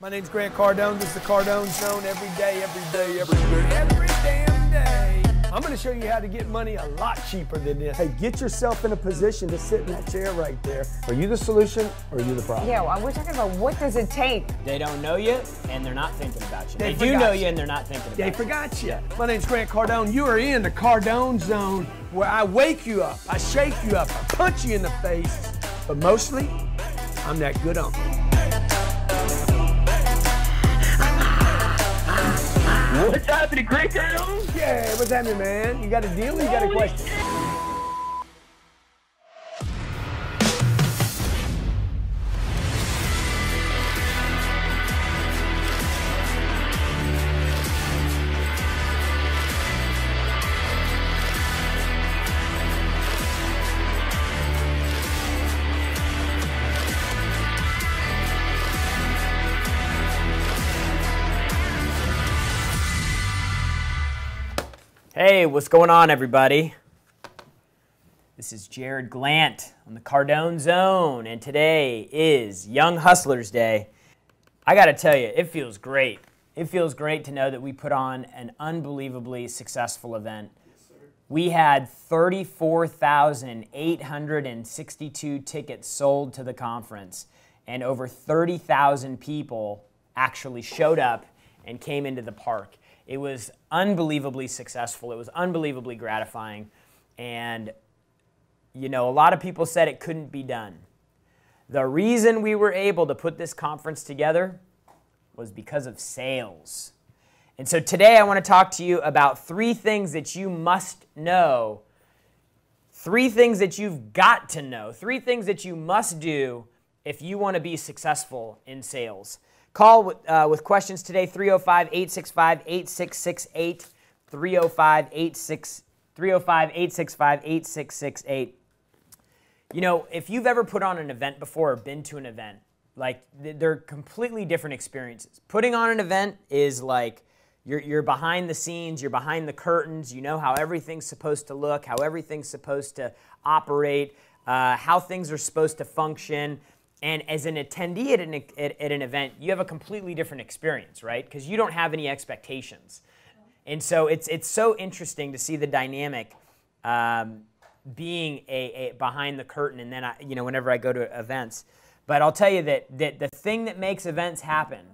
My name's Grant Cardone. This is the Cardone Zone every day, every damn day. I'm going to show you how to get money a lot cheaper than this. Hey, get yourself in a position to sit in that chair right there. Are you the solution or are you the problem? Yeah, well, we're talking about what does it take. They don't know you and they're not thinking about you. They do know you and they're not thinking about you. They forgot you. Yeah. My name's Grant Cardone. You are in the Cardone Zone where I wake you up, I shake you up, I punch you in the face, but mostly, I'm that good uncle. What's happening, Grant Cardone? Yeah, what's happening, man? You got a deal or you got a question? Hey, what's going on, everybody? This is Jared Glant on the Cardone Zone, and today is Young Hustlers Day. I gotta tell you, it feels great. It feels great to know that we put on an unbelievably successful event. We had 34,862 tickets sold to the conference, and over 30,000 people actually showed up and came into the park. It was unbelievably successful. It was unbelievably gratifying. And, you know, a lot of people said it couldn't be done. The reason we were able to put this conference together was because of sales. And so today I want to talk to you about 3 things that you must know, 3 things that you've got to know, 3 things that you must do if you want to be successful in sales. Call with questions today, 305-865-8668, 305-865-8668. You know, if you've ever put on an event before or been to an event, like they're completely different experiences. Putting on an event is like you're behind the scenes, you're behind the curtains, you know how everything's supposed to look, how everything's supposed to operate, how things are supposed to function. And as an attendee at an event, you have a completely different experience, right? Because you don't have any expectations. And so it's so interesting to see the dynamic being a behind the curtain. And then, whenever I go to events. But I'll tell you that the thing that makes events happen,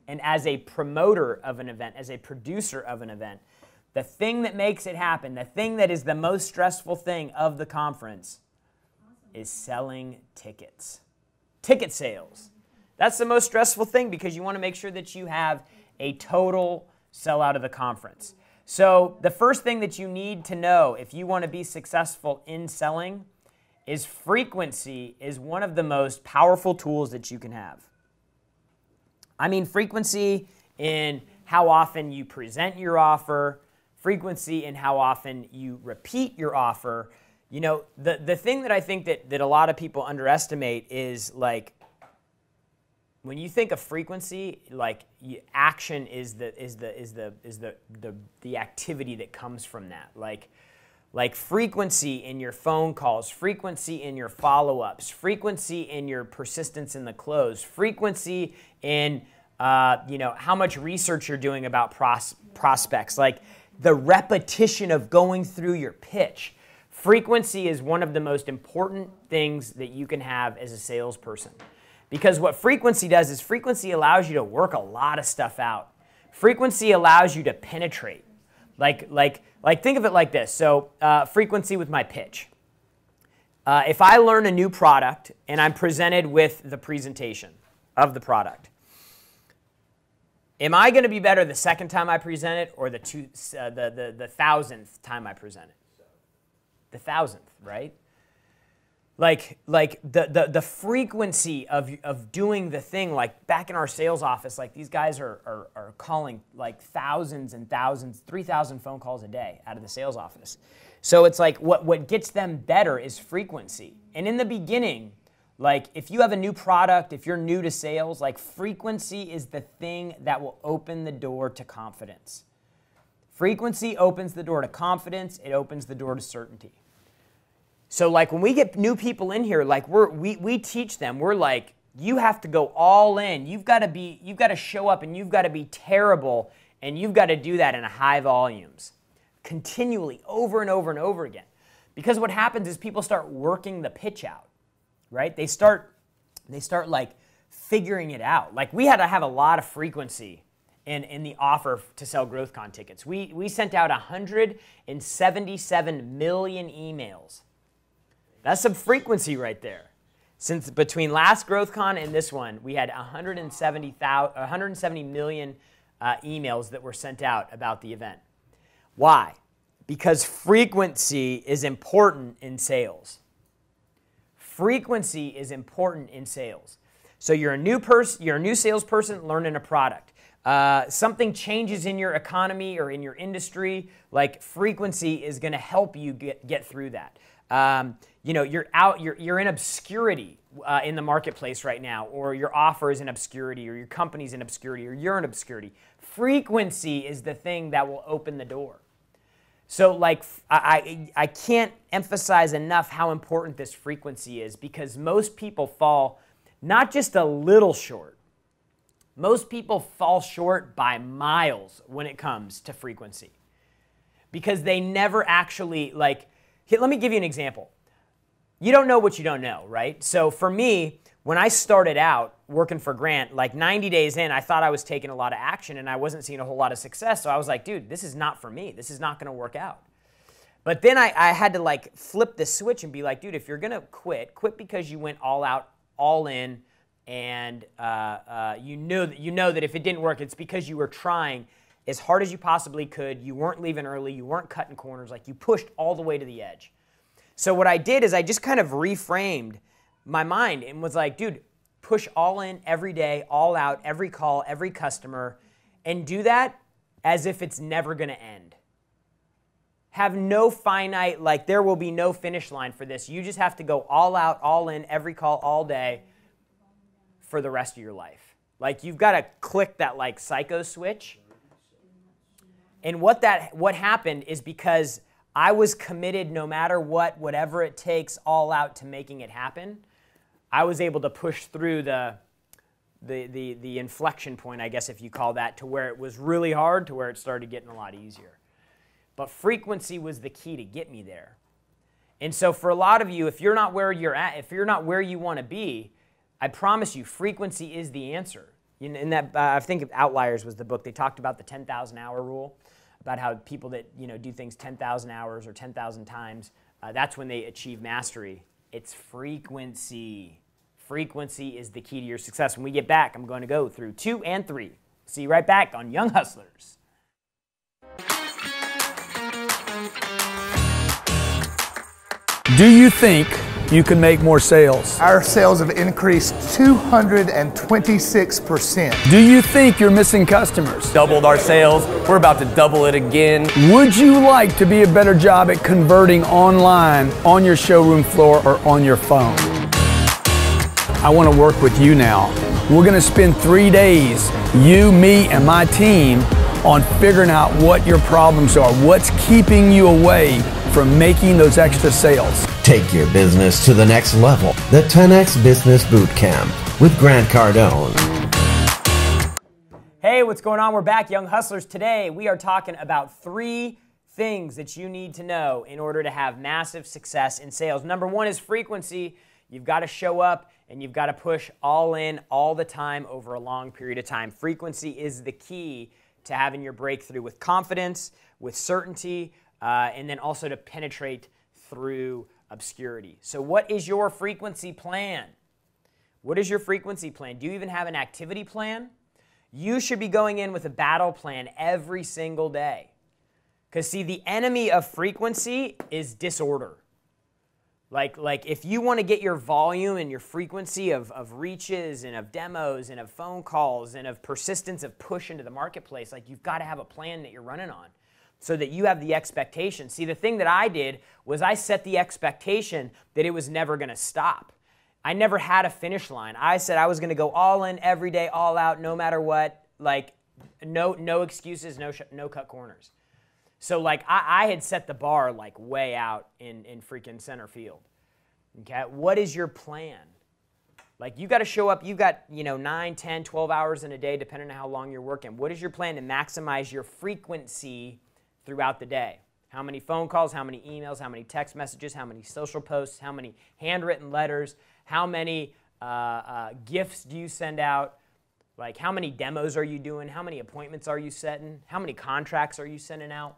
and as a promoter of an event, as a producer of an event, the thing that makes it happen, the thing that is the most stressful thing of the conference is selling tickets. Ticket sales. That's the most stressful thing because you want to make sure that you have a total sellout of the conference. So the first thing that you need to know if you want to be successful in selling is frequency is one of the most powerful tools that you can have. I mean frequency in how often you present your offer, frequency in how often you repeat your offer. You know, the thing that I think that a lot of people underestimate is like when you think of frequency, like action is the activity that comes from that. Like frequency in your phone calls, frequency in your follow-ups, frequency in your persistence in the close, frequency in how much research you're doing about prospects, like the repetition of going through your pitch. Frequency is one of the most important things that you can have as a salesperson. Because what frequency does is frequency allows you to work a lot of stuff out. Frequency allows you to penetrate. Like think of it like this. So frequency with my pitch. If I learn a new product and I'm presented with the presentation of the product, am I going to be better the second time I present it or the 1,000th time I present it? The 1,000th, right? Like the frequency of doing the thing, like back in our sales office, like these guys are calling like thousands and thousands, 3,000 phone calls a day out of the sales office. So it's like what gets them better is frequency. And in the beginning, like if you have a new product, if you're new to sales, like frequency is the thing that will open the door to confidence. Frequency opens the door to confidence. It opens the door to certainty. So like when we get new people in here, like we teach them, we're like, You have to go all in. You've got to show up, and you've got to be terrible, and you've got to do that in high volumes, continually, over and over and over again. Because what happens is people start working the pitch out, right? They start like figuring it out. Like we had to have a lot of frequency in the offer to sell GrowthCon tickets. We sent out 177 million emails. That's some frequency right there. Since between last GrowthCon and this one, we had 170 million emails that were sent out about the event. Why? Because frequency is important in sales. Frequency is important in sales. So you're a new salesperson learning a product. Something changes in your economy or in your industry, like frequency is going to help you get through that. You're in obscurity in the marketplace right now, or your offer is in obscurity, or your company's in obscurity, or you're in obscurity. Frequency is the thing that will open the door. So like I can't emphasize enough how important this frequency is, because most people fall not just a little short. Most people fall short by miles when it comes to frequency, because they never actually let me give you an example. You don't know what you don't know, right? So for me, when I started out working for Grant, like 90 days in, I thought I was taking a lot of action and I wasn't seeing a whole lot of success. So I was like, dude, this is not for me. This is not going to work out. But then I had to like flip the switch and be like, dude, if you're going to quit because you went all out, all in, and you know that if it didn't work, it's because you were trying as hard as you possibly could. You weren't leaving early. You weren't cutting corners. Like you pushed all the way to the edge. So what I did is I just kind of reframed my mind and was like, dude, push all in every day, all out, every call, every customer, and do that as if it's never going to end. Have no finite, like there will be no finish line for this. You just have to go all out, all in, every call, all day for the rest of your life. Like you've got to click that like psycho switch. And what happened is because I was committed no matter what, whatever it takes, all out to making it happen, I was able to push through the inflection point, I guess if you call that, to where it was really hard to where it started getting a lot easier. But frequency was the key to get me there. And so for a lot of you, if you're not where you're at, if you're not where you want to be, I promise you, frequency is the answer. In that, I think Outliers was the book. They talked about the 10,000 hour rule, about how people that do things 10,000 hours or 10,000 times, that's when they achieve mastery. It's frequency. Frequency is the key to your success. When we get back, I'm going to go through 2 and 3. See you right back on Young Hustlers. Do you think you can make more sales? Our sales have increased 226%. Do you think you're missing customers? Doubled our sales. We're about to double it again. Would you like to be a better job at converting online, on your showroom floor, or on your phone? I want to work with you now. We're going to spend 3 days, you, me, and my team, on figuring out what your problems are, what's keeping you away from making those extra sales. Take your business to the next level. The 10X Business Bootcamp with Grant Cardone. Hey, what's going on? We're back, Young Hustlers. Today, we are talking about 3 things that you need to know in order to have massive success in sales. Number 1 is frequency. You've got to show up and you've got to push all in all the time over a long period of time. Frequency is the key to having your breakthrough with confidence, with certainty, and then also to penetrate through obscurity. So what is your frequency plan? What is your frequency plan? Do you even have an activity plan? You should be going in with a battle plan every single day. Because see, the enemy of frequency is disorder. Like if you want to get your volume and your frequency of reaches and of demos and of phone calls and of persistence of push into the marketplace, like you've got to have a plan that you're running on so that you have the expectation. See, the thing that I did was I set the expectation that it was never going to stop. I never had a finish line. I said I was going to go all in every day, all out, no matter what, like no excuses, no cut corners. So like I had set the bar like way out in freaking center field. Okay, what is your plan? Like you got to show up, you've got, 9, 10, 12 hours in a day, depending on how long you're working. What is your plan to maximize your frequency throughout the day? How many phone calls, how many emails, how many text messages, how many social posts, how many handwritten letters, how many gifts do you send out? Like how many demos are you doing? How many appointments are you setting? How many contracts are you sending out?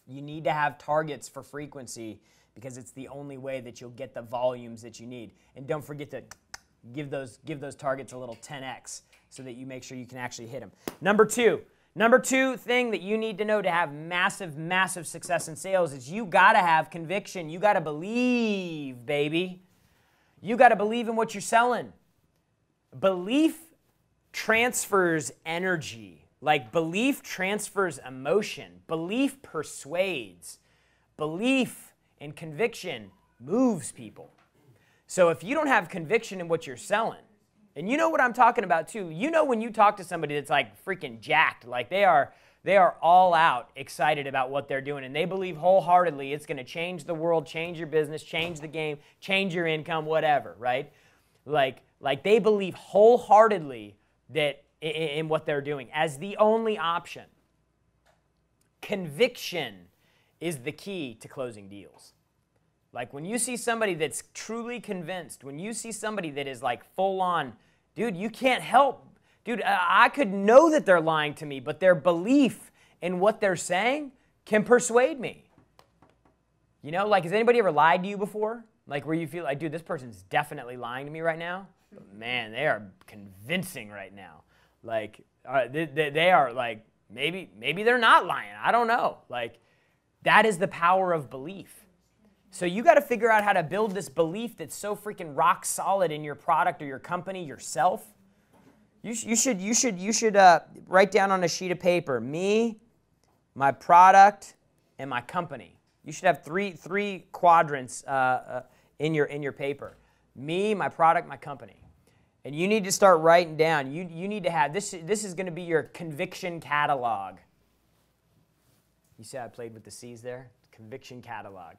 You need to have targets for frequency because it's the only way that you'll get the volumes that you need. And don't forget to give those targets a little 10x so that you make sure you can actually hit them. Number two thing that you need to know to have massive, massive success in sales is you got to have conviction. You got to believe, baby. You got to believe in what you're selling. Belief transfers energy. Like belief transfers emotion. Belief persuades. Belief and conviction moves people. So if you don't have conviction in what you're selling, and you know what I'm talking about too, you know when you talk to somebody that's like freaking jacked, like they are all out excited about what they're doing, and they believe wholeheartedly it's going to change the world, change your business, change the game, change your income, whatever, right? Like they believe wholeheartedly that in what they're doing as the only option. Conviction is the key to closing deals. Like when you see somebody that's truly convinced, when you see somebody that is like full on, dude, you can't help. Dude, I could know that they're lying to me, but their belief in what they're saying can persuade me. You know, like has anybody ever lied to you before? Like where you feel like, dude, this person's definitely lying to me right now. But man, they are convincing right now. Like they are like, maybe they're not lying. I don't know. Like that is the power of belief. So you got to figure out how to build this belief that's so freaking rock solid in your product or your company, yourself. You should write down on a sheet of paper, me, my product, and my company. You should have three quadrants in your paper. Me, my product, my company. And you need to start writing down. You need to have this is going to be your conviction catalog. You see how I played with the C's there? Conviction catalog.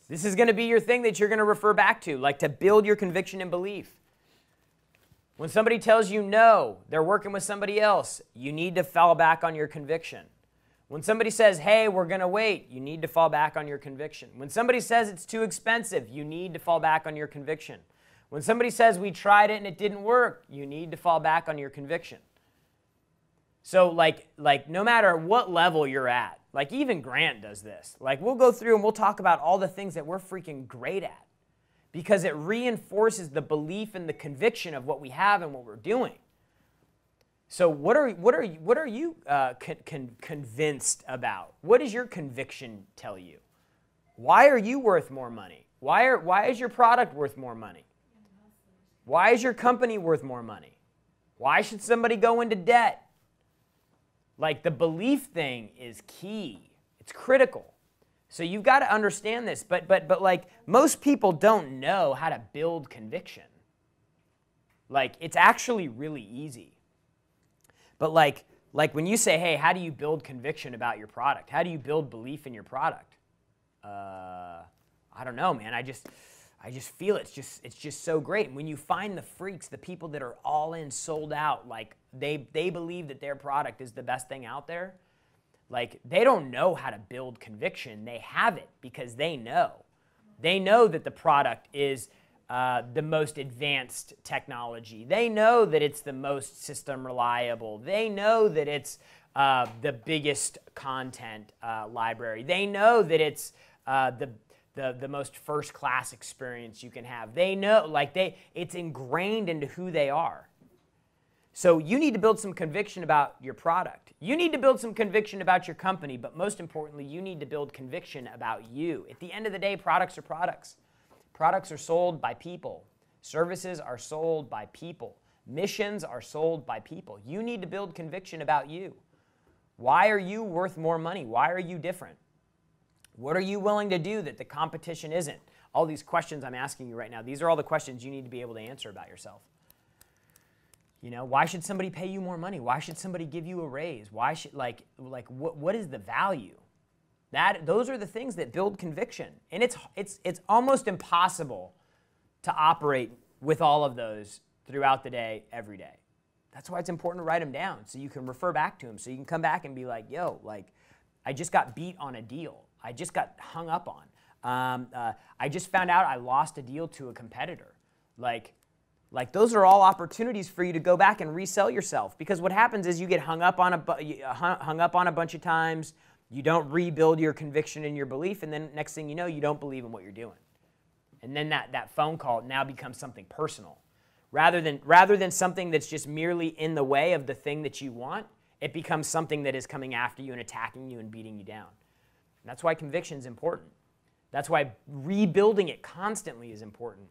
This is going to be your thing that you're going to refer back to, like to build your conviction and belief. When somebody tells you no, they're working with somebody else, you need to fall back on your conviction. When somebody says, hey, we're going to wait, you need to fall back on your conviction. When somebody says it's too expensive, you need to fall back on your conviction. When somebody says we tried it and it didn't work, you need to fall back on your conviction. So like no matter what level you're at, like even Grant does this. Like we'll go through and we'll talk about all the things that we're freaking great at because it reinforces the belief and the conviction of what we have and what we're doing. So what are you convinced about? What does your conviction tell you? Why are you worth more money? Why is your product worth more money? Why is your company worth more money? Why should somebody go into debt? Like the belief thing is key. It's critical. So you've got to understand this. But like most people don't know how to build conviction. Like it's actually really easy. But like when you say, hey, how do you build conviction about your product? How do you build belief in your product? I don't know, man. I just feel it's just so great. And when you find the freaks, the people that are all in, sold out, like they believe that their product is the best thing out there, like they don't know how to build conviction. They have it because they know. They know that the product is the most advanced technology. They know that it's the most system reliable. They know that it's the biggest content library. They know that it's the most first-class experience you can have. They know, it's ingrained into who they are. So you need to build some conviction about your product. You need to build some conviction about your company, but most importantly, you need to build conviction about you. At the end of the day, products are products. Products are sold by people. Services are sold by people. Missions are sold by people. You need to build conviction about you. Why are you worth more money? Why are you different? What are you willing to do that the competition isn't? All these questions I'm asking you right now, these are all the questions you need to be able to answer about yourself. You know, why should somebody pay you more money? Why should somebody give you a raise? Why should, what is the value? Those are the things that build conviction. And it's almost impossible to operate with all of those throughout the day, every day. That's why it's important to write them down so you can refer back to them, so you can come back and be like, yo, like, I just got beat on a deal. I just got hung up on. I just found out I lost a deal to a competitor. Like those are all opportunities for you to go back and resell yourself, because what happens is you get hung up on a bunch of times, you don't rebuild your conviction and your belief, and then next thing you know, you don't believe in what you're doing. And then that phone call now becomes something personal. Rather than something that's just merely in the way of the thing that you want, it becomes something that is coming after you and attacking you and beating you down. And that's why conviction is important. That's why rebuilding it constantly is important.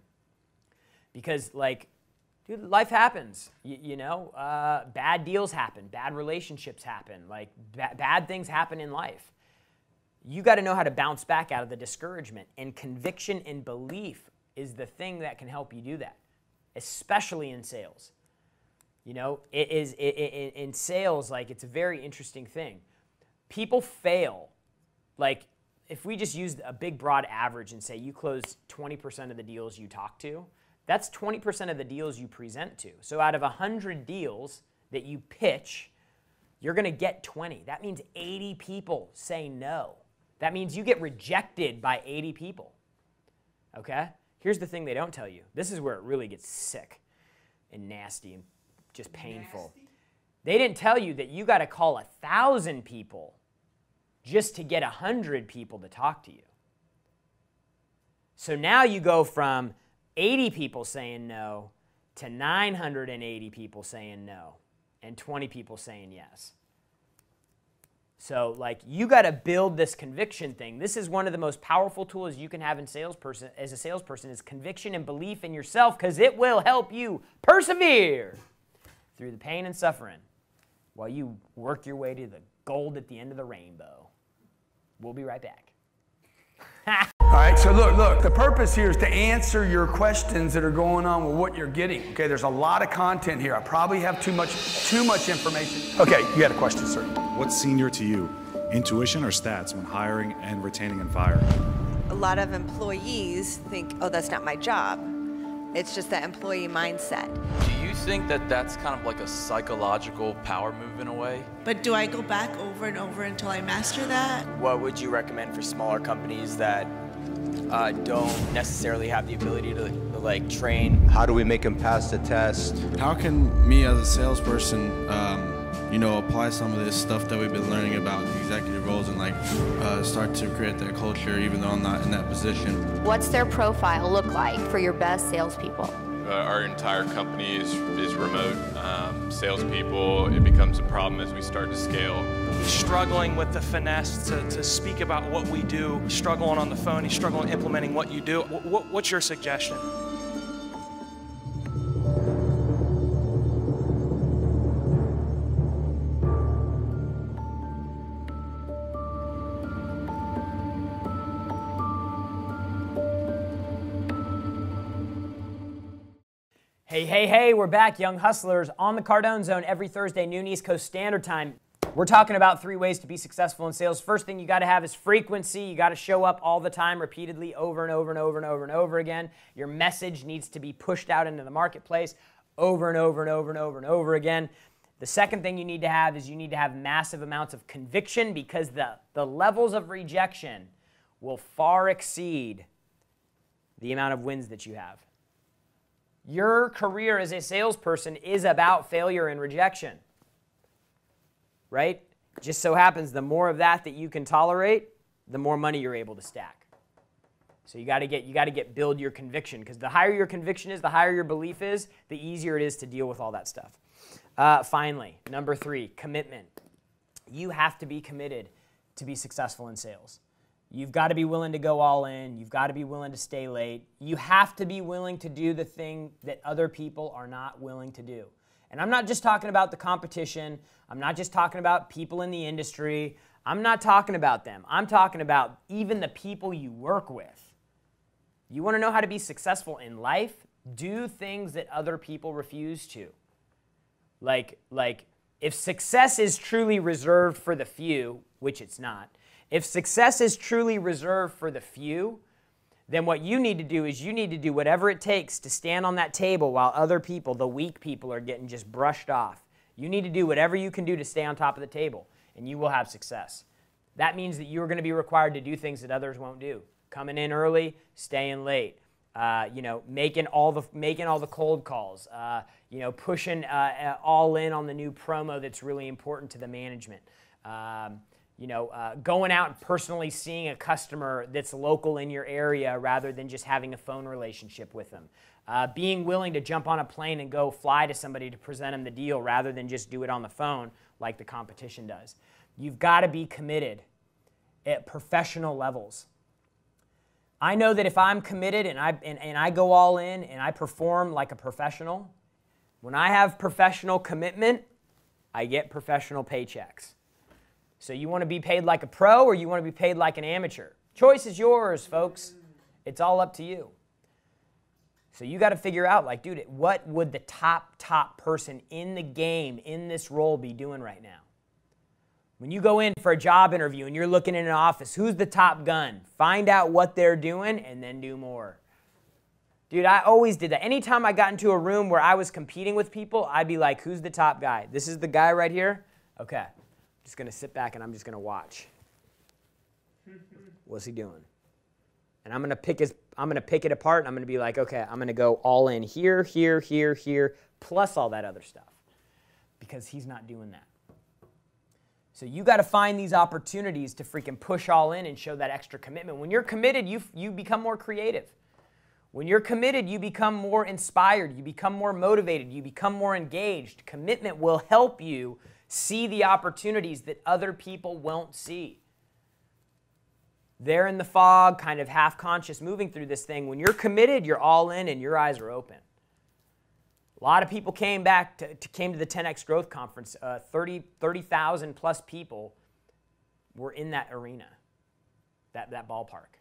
Because, like, dude, life happens. Bad deals happen, bad relationships happen, like bad things happen in life. You got to know how to bounce back out of the discouragement, and conviction and belief is the thing that can help you do that, especially in sales. In sales, like, it's a very interesting thing. People fail. Like, if we just use a big broad average and say you close 20% of the deals you talk to, that's 20% of the deals you present to. So out of 100 deals that you pitch, you're going to get 20. That means 80 people say no. That means you get rejected by 80 people. Okay? Here's the thing they don't tell you. This is where it really gets sick and nasty and just painful. They didn't tell you that you got to call 1,000 people just to get 100 people to talk to you. So now you go from 80 people saying no to 980 people saying no and 20 people saying yes. So, like, you got to build this conviction thing. This is one of the most powerful tools you can have as a salesperson is conviction and belief in yourself, because it will help you persevere through the pain and suffering while you work your way to the gold at the end of the rainbow. We'll be right back. All right, so look, the purpose here is to answer your questions that are going on with what you're getting. Okay, there's a lot of content here. I probably have too much information. Okay, you had a question, sir. What's senior to you, intuition or stats when hiring and retaining and firing? A lot of employees think, oh, that's not my job. It's just that employee mindset. Do you think that that's kind of like a psychological power move in a way? But do I go back over and over until I master that? What would you recommend for smaller companies that don't necessarily have the ability to like train? How do we make them pass the test? How can me as a salesperson, apply some of this stuff that we've been learning about executive roles and start to create that culture even though I'm not in that position? What's their profile look like for your best salespeople? Our entire company is remote. Salespeople, it becomes a problem as we start to scale. Struggling with the finesse to speak about what we do, struggling on the phone, struggling implementing what you do. What's your suggestion? Hey, we're back, Young Hustlers, on the Cardone Zone every Thursday, noon East Coast Standard Time. We're talking about 3 ways to be successful in sales. First thing you got to have is frequency. You got to show up all the time, repeatedly, over and over and over and over and over again. Your message needs to be pushed out into the marketplace over and over and over and over and over again. The second thing you need to have is you need to have massive amounts of conviction, because the levels of rejection will far exceed the amount of wins that you have. Your career as a salesperson is about failure and rejection, right? Just so happens the more of that you can tolerate, the more money you're able to stack. So you got to build your conviction, because the higher your conviction is, the higher your belief is, the easier it is to deal with all that stuff. Finally, number 3, commitment. You have to be committed to be successful in sales. You've got to be willing to go all in. You've got to be willing to stay late. You have to be willing to do the thing that other people are not willing to do. And I'm not just talking about the competition. I'm not just talking about people in the industry. I'm not talking about them. I'm talking about even the people you work with. You want to know how to be successful in life? Do things that other people refuse to. Like if success is truly reserved for the few, which it's not, if success is truly reserved for the few, then what you need to do is you need to do whatever it takes to stand on that table while other people, the weak people, are getting just brushed off. You need to do whatever you can do to stay on top of the table, and you will have success. That means that you're going to be required to do things that others won't do. Coming in early, staying late, making all the cold calls, pushing all in on the new promo that's really important to the management. Going out and personally seeing a customer that's local in your area rather than just having a phone relationship with them. Being willing to jump on a plane and go fly to somebody to present them the deal rather than just do it on the phone like the competition does. You've got to be committed at professional levels. I know that if I'm committed and I go all in and I perform like a professional, when I have professional commitment, I get professional paychecks. So you want to be paid like a pro or you want to be paid like an amateur? Choice is yours, folks. It's all up to you. So you got to figure out, like, dude, what would the top person in the game, in this role, be doing right now? When you go in for a job interview and you're looking in an office, who's the top gun? Find out what they're doing and then do more. Dude, I always did that. Anytime I got into a room where I was competing with people, I'd be like, who's the top guy? This is the guy right here? Okay. I'm just going to sit back and I'm just going to watch. What's he doing? And I'm going to pick it apart and I'm going to be like, okay, I'm going to go all in here, here, here, here, plus all that other stuff. Because he's not doing that. So you got to find these opportunities to freaking push all in and show that extra commitment. When you're committed, you become more creative. When you're committed, you become more inspired. You become more motivated. You become more engaged. Commitment will help you see the opportunities that other people won't see. They're in the fog, kind of half-conscious, moving through this thing. When you're committed, you're all in and your eyes are open. A lot of people came to the 10X Growth Conference. 30,000 plus people were in that arena, that ballpark.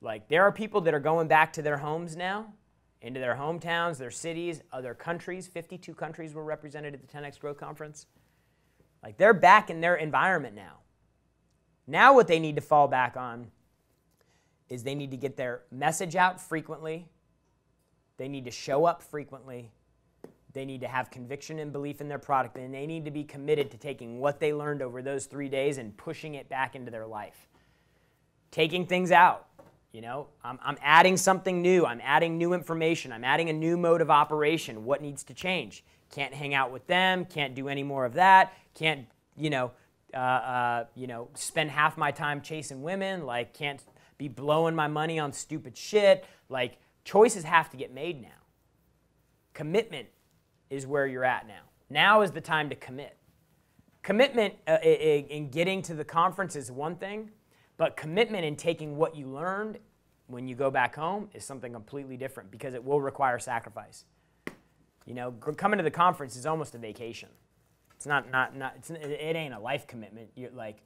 Like, there are people that are going back to their homes now, into their hometowns, their cities, other countries. 52 countries were represented at the 10X Growth Conference. Like, they're back in their environment now. Now what they need to fall back on is they need to get their message out frequently. They need to show up frequently. They need to have conviction and belief in their product, and they need to be committed to taking what they learned over those 3 days and pushing it back into their life. Taking things out. I'm adding something new. I'm adding new information. I'm adding a new mode of operation. What needs to change? Can't hang out with them. Can't do any more of that. Can't, spend half my time chasing women. Like, can't be blowing my money on stupid shit. Like, choices have to get made now. Commitment is where you're at now. Now is the time to commit. Commitment in getting to the conference is one thing, but commitment in taking what you learned when you go back home is something completely different because it will require sacrifice. Coming to the conference is almost a vacation. It's it ain't a life commitment. You're like,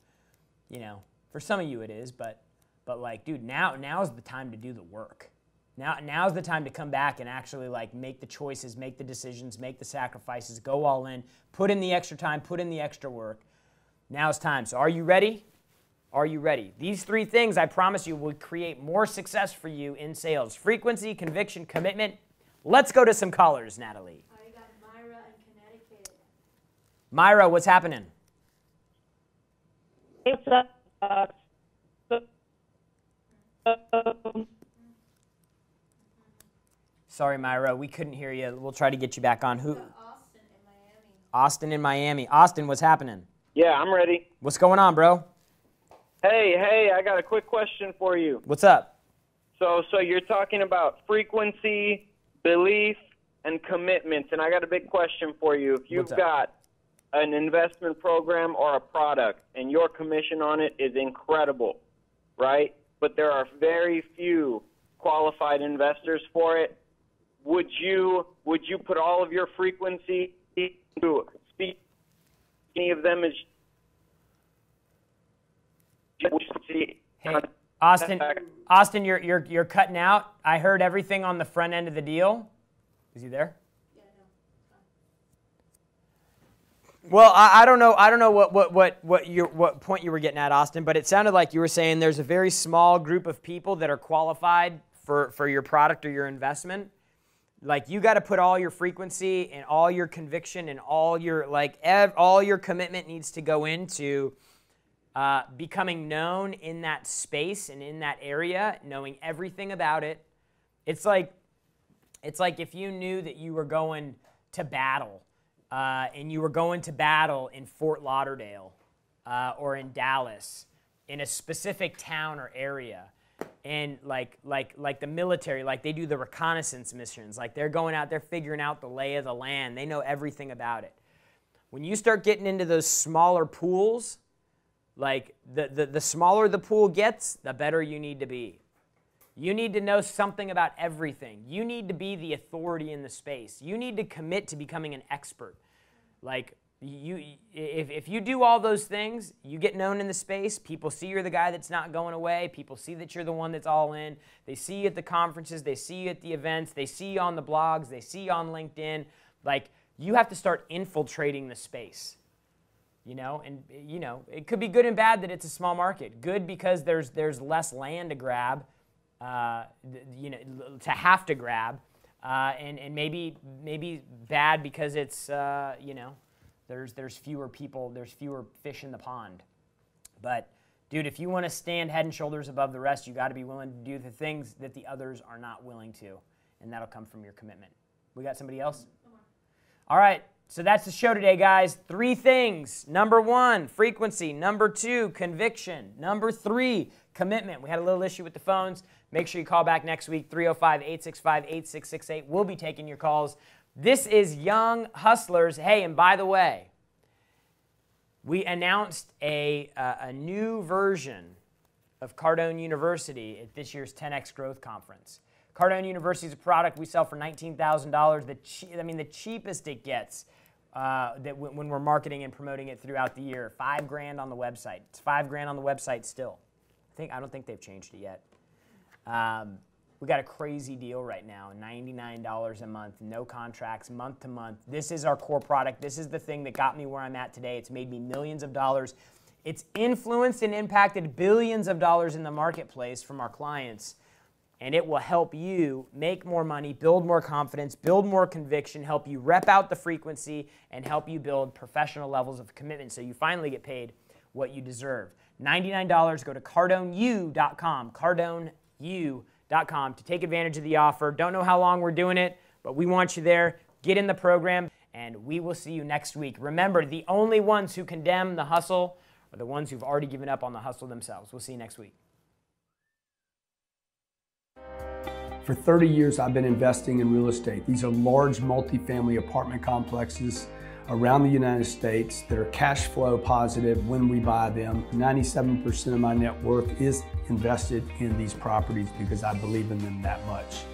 for some of you it is, but like, dude, now's the time to do the work. Now's the time to come back and actually like make the choices, make the decisions, make the sacrifices, go all in, put in the extra time, put in the extra work. Now's time. So are you ready? Are you ready? These 3 things, I promise you, will create more success for you in sales. Frequency, conviction, commitment. Let's go to some callers, Natalie. I got Myra in Connecticut. Myra, what's happening? It's Sorry, Myra, we couldn't hear you. We'll try to get you back on. Who? Austin in Miami. Austin, what's happening? Yeah, I'm ready. What's going on, bro? Hey, I got a quick question for you. What's up? So you're talking about frequency, belief, and commitments, and I got a big question for you. If you've got an investment program or a product and your commission on it is incredible, right? But there are very few qualified investors for it. Would you put all of your frequency into speak any of them as Hey, Austin, you're cutting out. I heard everything on the front end of the deal. Is he there? Well, I don't know what point you were getting at, Austin, but it sounded like you were saying there's a very small group of people that are qualified for your product or your investment. Like, you got to put all your frequency and all your conviction and all your all your commitment needs to go into becoming known in that space and in that area, knowing everything about it. It's like if you knew that you were going to battle. And you were going to battle in Fort Lauderdale or in Dallas, in a specific town or area, and like the military, like they do the reconnaissance missions, like they're going out there figuring out the lay of the land. They know everything about it. When you start getting into those smaller pools, like the smaller the pool gets, the better you need to be. You need to know something about everything. You need to be the authority in the space. You need to commit to becoming an expert. Like, if you do all those things, you get known in the space. People see you're the guy that's not going away. People see that you're the one that's all in. They see you at the conferences. They see you at the events. They see you on the blogs. They see you on LinkedIn. Like, you have to start infiltrating the space. You know, and you know, it could be good and bad that it's a small market. Good because there's less land to grab. You know, to have to grab, and maybe bad because it's you know, there's fewer people, there's fewer fish in the pond. But dude, if you want to stand head and shoulders above the rest, you got to be willing to do the things that the others are not willing to, and that'll come from your commitment. We got somebody else? All right. So that's the show today, guys. 3 things. Number 1, frequency. Number 2, conviction. Number 3, commitment. We had a little issue with the phones. Make sure you call back next week, 305-865-8668. We'll be taking your calls. This is Young Hustlers. Hey, and by the way, we announced a new version of Cardone University at this year's 10X Growth Conference. Cardone University is a product we sell for $19,000. I mean, the cheapest it gets when we're marketing and promoting it throughout the year. $5 grand on the website. It's $5 grand on the website still. I don't think they've changed it yet. We got a crazy deal right now, $99 a month, no contracts, month to month. This is our core product. This is the thing that got me where I'm at today. It's made me millions of dollars. It's influenced and impacted billions of dollars in the marketplace from our clients. And it will help you make more money, build more confidence, build more conviction, help you rep out the frequency, and help you build professional levels of commitment so you finally get paid what you deserve. $99, go to cardoneu.com, cardoneu.com to take advantage of the offer. Don't know how long we're doing it, but we want you there. Get in the program, and we will see you next week. Remember, the only ones who condemn the hustle are the ones who've already given up on the hustle themselves. We'll see you next week. For 30 years, I've been investing in real estate. These are large multifamily apartment complexes around the United States that are cash flow positive when we buy them. 97% of my net worth is invested in these properties because I believe in them that much.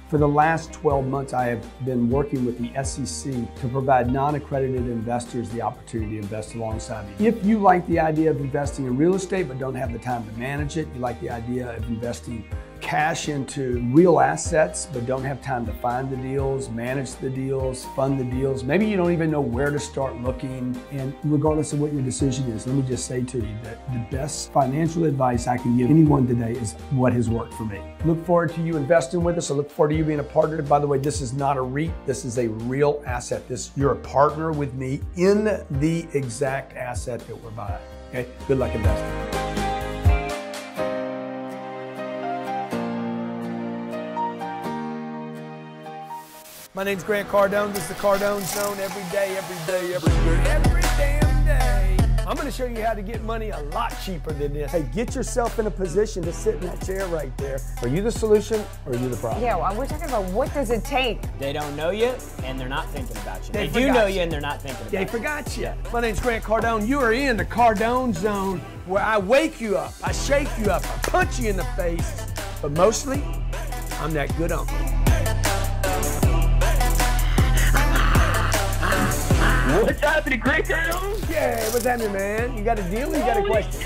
For the last 12 months, I have been working with the SEC to provide non-accredited investors the opportunity to invest alongside me. If you like the idea of investing in real estate but don't have the time to manage it, you like the idea of investing cash into real assets but don't have time to find the deals, manage the deals, fund the deals. Maybe you don't even know where to start looking. And regardless of what your decision is, let me just say to you that the best financial advice I can give anyone today is what has worked for me. Look forward to you investing with us. I look forward to you being a partner. By the way, this is not a REIT. This is a real asset. You're a partner with me in the exact asset that we're buying. Okay? Good luck investing. My name's Grant Cardone. This is the Cardone Zone every day, every damn day. I'm going to show you how to get money a lot cheaper than this. Hey, get yourself in a position to sit in that chair right there. Are you the solution or are you the problem? Yeah, well, we're talking about what does it take? They don't know you and they're not thinking about you. They do know you and they're not thinking about you. They forgot you. My name's Grant Cardone. You are in the Cardone Zone where I wake you up, I shake you up, I punch you in the face. But mostly, I'm that good uncle. What's happening, Cardone? Yeah, what's happening, man? You got a deal or you got a question?